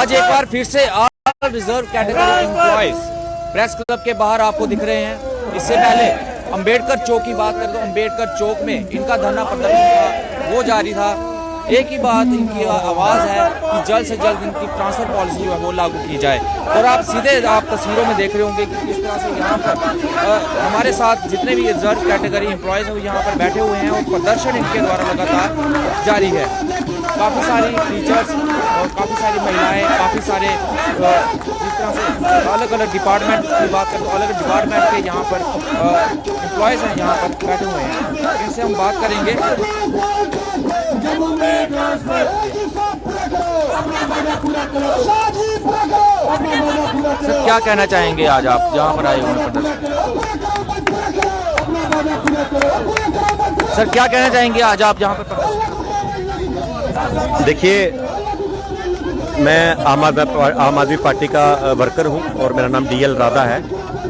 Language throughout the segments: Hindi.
आज एक बार फिर से all reserve category employees press club के बाहर आपको दिख रहे हैं। इससे पहले अंबेडकर चौक की बात करें तो अंबेडकर चौक में इनका धरना प्रदर्शन था, वो जारी था। एक ही बात इनकी आवाज़ है कि जल्द से जल्द इनकी ट्रांसफ़र पॉलिसी जो है वो लागू की जाए। और आप सीधे तस्वीरों में देख रहे होंगे कि किस तरह से यहाँ पर हमारे साथ जितने भी रिजर्व कैटेगरी एम्प्लॉयज़ हैं वो यहाँ पर बैठे हुए हैं और प्रदर्शन इनके द्वारा लगातार जारी है। काफ़ी सारी टीचर्स और काफ़ी सारी महिलाएं, काफ़ी सारे जिस तरह से अलग अलग डिपार्टमेंट की बात करें तो अलग अलग डिपार्टमेंट के यहाँ पर एम्प्लॉयज़ हैं, यहाँ पर बैठे हुए हैं। इनसे हम बात करेंगे। सर, क्या कहना चाहेंगे आज आप जहाँ पर आए हुए हैं प्रदर्शन? सर, क्या कहना चाहेंगे आज आप जहाँ पर प्रदर्शन? देखिए, मैं आम आदमी पार्टी का वर्कर हूं और मेरा नाम DL राधा है।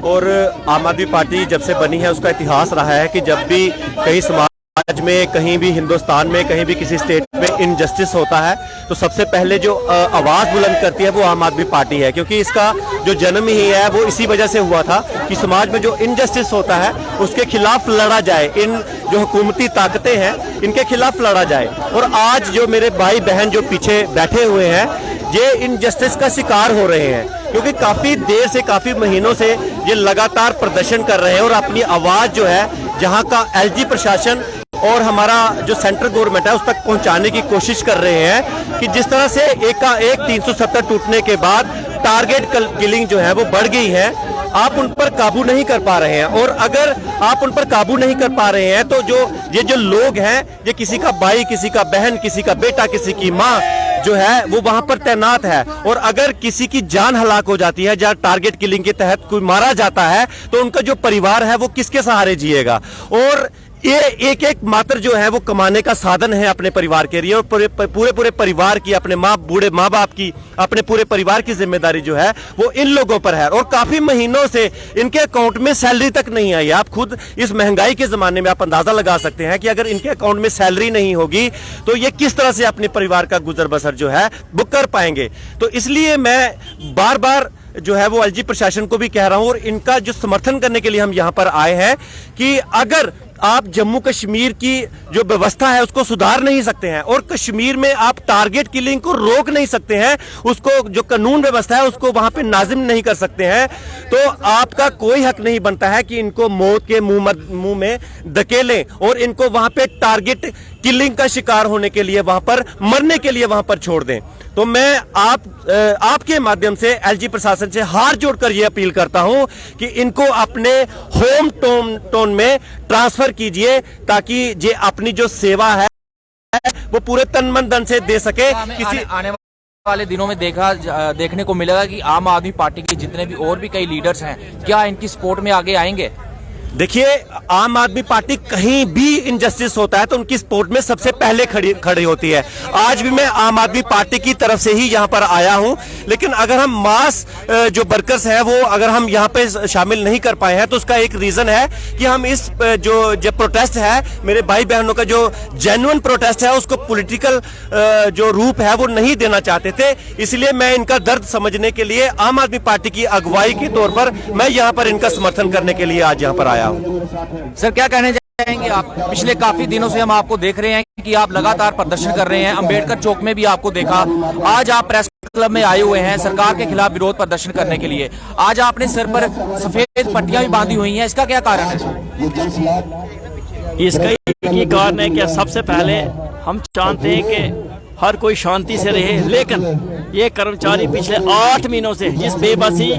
और आम आदमी पार्टी जब से बनी है उसका इतिहास रहा है कि जब भी कहीं समाज में, कहीं भी हिंदुस्तान में, कहीं भी किसी स्टेट में इनजस्टिस होता है तो सबसे पहले जो आवाज़ बुलंद करती है वो आम आदमी पार्टी है। क्योंकि इसका जो जन्म ही है वो इसी वजह से हुआ था कि समाज में जो इनजस्टिस होता है उसके खिलाफ लड़ा जाए, इन जो हुकूमती ताकतें हैं इनके खिलाफ लड़ा जाए। और आज जो मेरे भाई बहन जो पीछे बैठे हुए हैं ये इनजस्टिस का शिकार हो रहे हैं, क्योंकि काफ़ी देर से, काफ़ी महीनों से ये लगातार प्रदर्शन कर रहे हैं और अपनी आवाज़ जो है जहाँ का LG प्रशासन और हमारा जो सेंट्रल गवर्नमेंट है उस तक पहुंचाने की कोशिश कर रहे हैं कि जिस तरह से एक का एक 370 टूटने के बाद टारगेट किलिंग जो है वो बढ़ गई है, आप उन पर काबू नहीं कर पा रहे हैं। और अगर आप उन पर काबू नहीं कर पा रहे हैं तो ये जो लोग हैं, ये किसी का भाई, किसी का बहन, किसी का बेटा, किसी की माँ जो है वो वहां पर तैनात है। और अगर किसी की जान हलाक हो जाती है, जहाँ टारगेट किलिंग के तहत कोई मारा जाता है, तो उनका जो परिवार है वो किसके सहारे जिएगा। और ये एक एक मात्र जो है वो कमाने का साधन है अपने परिवार के लिए। और पूरे परिवार की, अपने बूढ़े माँ बाप की, अपने पूरे परिवार की जिम्मेदारी जो है वो इन लोगों पर है। और काफी महीनों से इनके अकाउंट में सैलरी तक नहीं आई। आप खुद इस महंगाई के जमाने में आप अंदाजा लगा सकते हैं कि अगर इनके अकाउंट में सैलरी नहीं होगी तो ये किस तरह से अपने परिवार का गुजर बसर जो है वो कर पाएंगे। तो इसलिए मैं बार बार जो है वो LG प्रशासन को भी कह रहा हूं और इनका जो समर्थन करने के लिए हम यहां पर आए हैं कि अगर आप जम्मू कश्मीर की जो व्यवस्था है उसको सुधार नहीं सकते हैं और कश्मीर में आप टारगेट किलिंग को रोक नहीं सकते हैं, उसको जो कानून व्यवस्था है उसको वहां पे नाजिम नहीं कर सकते हैं, तो आपका कोई हक नहीं बनता है कि इनको मौत के मुंह में धकेलें और इनको वहां पे टारगेट किलिंग का शिकार होने के लिए, वहां पर मरने के लिए वहां पर छोड़ दें। तो मैं आपके माध्यम से LG प्रशासन से हाथ जोड़कर यह अपील करता हूं कि इनको अपने होम टाउन में ट्रांसफर कीजिए ताकि ये अपनी जो सेवा है वो पूरे तन मन धन से दे सके। आने वाले दिनों में देखने को मिलेगा कि आम आदमी पार्टी के जितने भी और भी कई लीडर्स हैं क्या इनकी सपोर्ट में आगे आएंगे? देखिए, आम आदमी पार्टी कहीं भी इनजस्टिस होता है तो उनकी सपोर्ट में सबसे पहले खड़ी होती है। आज भी मैं आम आदमी पार्टी की तरफ से ही यहां पर आया हूं, लेकिन अगर हम मास जो वर्कर्स हैं वो अगर हम यहां पे शामिल नहीं कर पाए हैं तो उसका एक रीजन है कि हम इस जो प्रोटेस्ट है, मेरे भाई बहनों का जो जेन्युइन प्रोटेस्ट है उसको पॉलिटिकल जो रूप है वो नहीं देना चाहते थे। इसलिए मैं इनका दर्द समझने के लिए आम आदमी पार्टी की अगुवाई के तौर पर मैं यहां पर इनका समर्थन करने के लिए आज यहां पर आया। सर, क्या कहने चाहेंगे आप? पिछले काफी दिनों से हम आपको देख रहे हैं कि आप लगातार प्रदर्शन कर रहे हैं। अंबेडकर चौक में भी आपको देखा, आज आप प्रेस क्लब में आए हुए हैं सरकार के खिलाफ विरोध प्रदर्शन करने के लिए। आज आपने सिर पर सफेद पट्टियां भी बांधी हुई हैं, इसका क्या कारण है? इसका ये कारण है कि सबसे पहले हम चाहते हैं कि हर कोई शांति से रहे, लेकिन ये कर्मचारी पिछले 8 महीनों से जिस बेबसी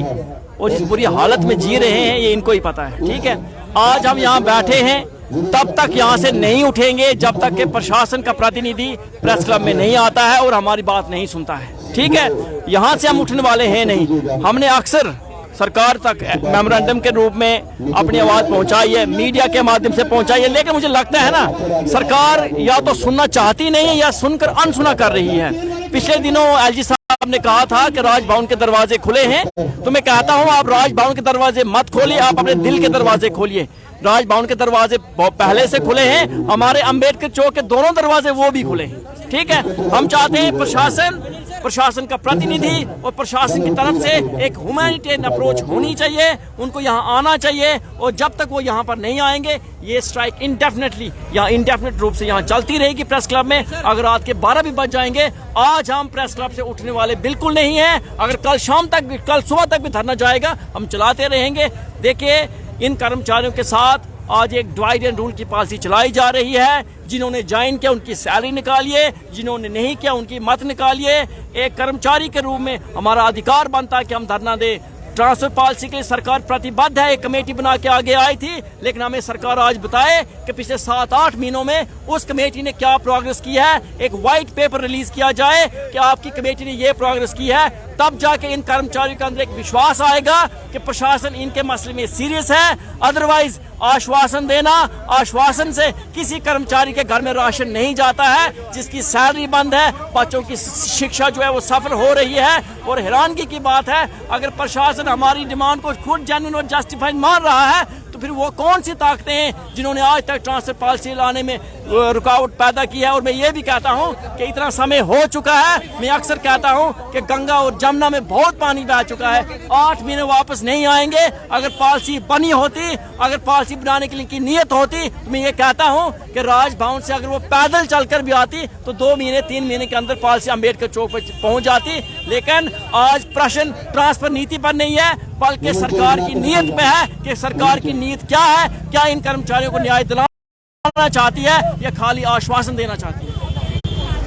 और जिस बुरी हालत में जी रहे हैं ये इनको ही पता है। ठीक है, आज हम यहाँ बैठे हैं, तब तक यहाँ से नहीं उठेंगे जब तक कि प्रशासन का प्रतिनिधि प्रेस क्लब में नहीं आता है और हमारी बात नहीं सुनता है। ठीक है, यहाँ से हम उठने वाले हैं नहीं। हमने अक्सर सरकार तक मेमोरेंडम के रूप में अपनी आवाज पहुंचाई है, मीडिया के माध्यम से पहुंचाई है, लेकिन मुझे लगता है ना सरकार या तो सुनना चाहती नहीं है या सुनकर अनसुना कर रही है। पिछले दिनों LG साहब ने कहा था कि राजभवन के दरवाजे खुले हैं, तो मैं कहता हूं आप राजभवन के दरवाजे मत खोलिए, आप अपने दिल के दरवाजे खोलिए। राजभवन के दरवाजे पहले से खुले हैं, हमारे अंबेडकर चौक के दोनों दरवाजे वो भी खुले हैं। ठीक है, हम चाहते हैं प्रशासन प्रशासन का प्रतिनिधि और प्रशासन की तरफ से एक ह्यूमैनिटेरियन अप्रोच होनी चाहिए, उनको यहाँ आना चाहिए। और जब तक वो यहाँ पर नहीं आएंगे ये स्ट्राइक इंडेफिनेटली या इंडेफिनेट रूप से यहाँ चलती रहेगी प्रेस क्लब में। अगर रात के 12 भी बज जाएंगे, आज हम प्रेस क्लब से उठने वाले बिल्कुल नहीं है। अगर कल शाम तक भी, कल सुबह तक भी धरना जाएगा, हम चलाते रहेंगे। देखिए, इन कर्मचारियों के साथ आज एक डिवाइड एंड रूल की पॉलिसी चलाई जा रही है। जिन्होंने ज्वाइन किया उनकी सैलरी निकालिए, जिन्होंने नहीं किया उनकी मत निकालिए। एक कर्मचारी के रूप में हमारा अधिकार बनता है कि हम धरना दें। ट्रांसफर पॉलिसी के लिए सरकार प्रतिबद्ध है, एक कमेटी बना के आगे आई थी, लेकिन हमें सरकार आज बताए कि पिछले 7-8 महीनों में उस कमेटी ने क्या प्रोग्रेस की है। एक व्हाइट पेपर रिलीज किया जाए कि आपकी कमेटी ने ये प्रोग्रेस की है, तब जाके इन कर्मचारियों के अंदर एक विश्वास आएगा कि प्रशासन इनके मसले में सीरियस है। अदरवाइज आश्वासन देना, आश्वासन से किसी कर्मचारी के घर में राशन नहीं जाता है, जिसकी सैलरी बंद है, बच्चों की शिक्षा जो है वो सफल हो रही है। और हैरानगी की बात है, अगर प्रशासन हमारी डिमांड को खुद जेन्युइन और जस्टिफाइड मान रहा है तो फिर वो कौन सी ताकतें हैं जिन्होंने आज तक ट्रांसफर पॉलिसी लाने में रुकावट पैदा की है। और मैं ये भी कहता हूँ कि इतना समय हो चुका है। मैं अक्सर कहता हूँ कि गंगा और जमुना में बहुत पानी बह चुका है, 8 महीने वापस नहीं आएंगे। अगर पॉलिसी बनी होती, अगर पॉलिसी बनाने के लिए की नीयत होती, तो मैं ये कहता हूँ कि राजभवन से अगर वो पैदल चलकर भी आती तो 2 महीने 3 महीने के अंदर पॉलिसी अम्बेडकर चौक पर पहुंच जाती। लेकिन आज प्रश्न ट्रांसफर नीति पर नहीं है, बल्कि सरकार की नीयत पे है कि सरकार की नीयत क्या है। क्या इन कर्मचारियों को न्याय दिलाना चाहती है या खाली आश्वासन देना चाहती है।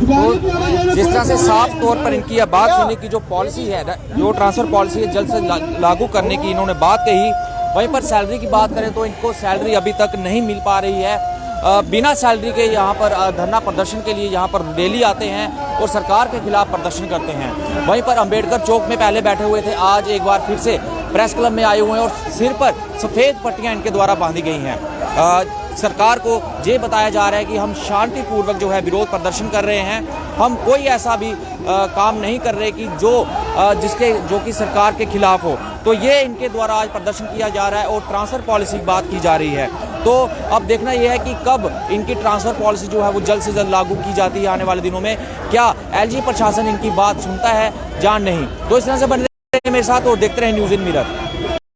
तो जिस तरह से साफ तौर पर इनकी बात सुनी कि जो पॉलिसी है, जो ट्रांसफर पॉलिसी है जल्द से लागू करने की इन्होंने बात कही। वहीं पर सैलरी की बात करें तो इनको सैलरी अभी तक नहीं मिल पा रही है। बिना सैलरी के यहाँ पर धरना प्रदर्शन के लिए यहाँ पर डेली आते हैं और सरकार के खिलाफ प्रदर्शन करते हैं। वहीं पर अंबेडकर चौक में पहले बैठे हुए थे, आज एक बार फिर से प्रेस क्लब में आए हुए हैं और सिर पर सफ़ेद पट्टियाँ इनके द्वारा बांधी गई हैं। सरकार को ये बताया जा रहा है कि हम शांतिपूर्वक जो है विरोध प्रदर्शन कर रहे हैं, हम कोई ऐसा भी काम नहीं कर रहे कि जो कि सरकार के खिलाफ हो। तो ये इनके द्वारा आज प्रदर्शन किया जा रहा है और ट्रांसफ़र पॉलिसी की बात की जा रही है। तो अब देखना यह है कि कब इनकी ट्रांसफ़र पॉलिसी जो है वो जल्द से जल्द लागू की जाती है आने वाले दिनों में। क्या एलजी प्रशासन इनकी बात सुनता है या नहीं। तो इस तरह से बने रहे मेरे साथ और देखते रहे न्यूज़ इन मिरर।